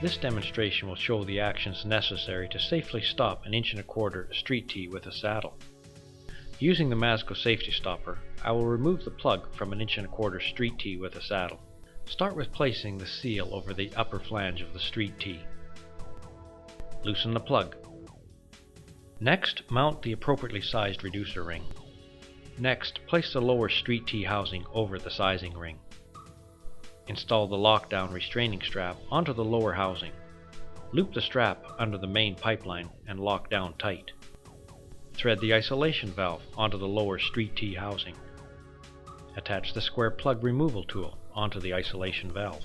This demonstration will show the actions necessary to safely stop an 1¼ street tee with a saddle. Using the Mazco safety stopper, I will remove the plug from an 1¼ street tee with a saddle. Start with placing the seal over the upper flange of the street tee. Loosen the plug. Next, mount the appropriately sized reducer ring. Next, place the lower street tee housing over the sizing ring. Install the lockdown restraining strap onto the lower housing. Loop the strap under the main pipeline and lock down tight. Thread the isolation valve onto the lower street tee housing. Attach the square plug removal tool onto the isolation valve.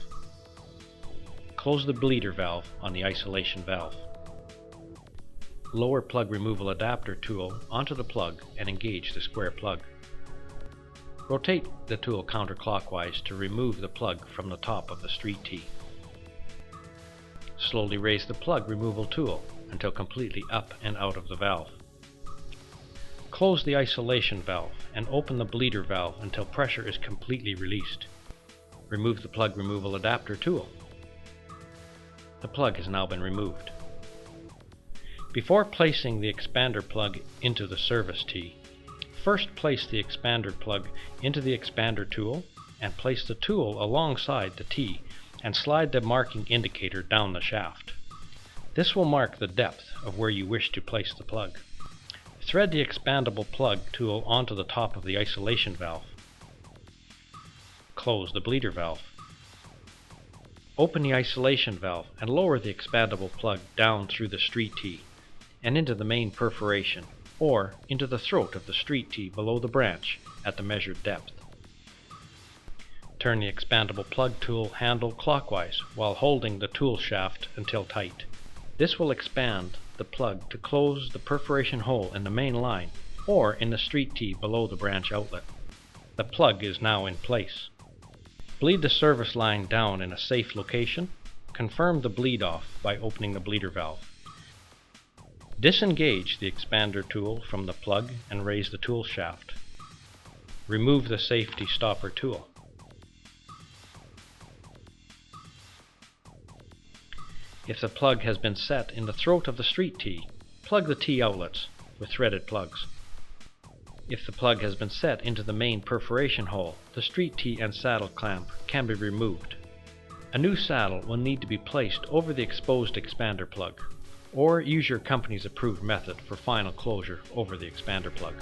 Close the bleeder valve on the isolation valve. Lower plug removal adapter tool onto the plug and engage the square plug. Rotate the tool counterclockwise to remove the plug from the top of the street tee. Slowly raise the plug removal tool until completely up and out of the valve. Close the isolation valve and open the bleeder valve until pressure is completely released. Remove the plug removal adapter tool. The plug has now been removed. Before placing the expander plug into the service tee, first place the expander plug into the expander tool and place the tool alongside the tee and slide the marking indicator down the shaft. This will mark the depth of where you wish to place the plug. Thread the expandable plug tool onto the top of the isolation valve. Close the bleeder valve. Open the isolation valve and lower the expandable plug down through the street tee and into the main perforation, or into the throat of the street tee below the branch at the measured depth. Turn the expandable plug tool handle clockwise while holding the tool shaft until tight. This will expand the plug to close the perforation hole in the main line or in the street tee below the branch outlet. The plug is now in place. Bleed the service line down in a safe location. Confirm the bleed off by opening the bleeder valve. Disengage the expander tool from the plug and raise the tool shaft. Remove the safety stopper tool. If the plug has been set in the throat of the street tee, plug the tee outlets with threaded plugs. If the plug has been set into the main perforation hole, the street tee and saddle clamp can be removed. A new saddle will need to be placed over the exposed expander plug, or use your company's approved method for final closure over the expander plug.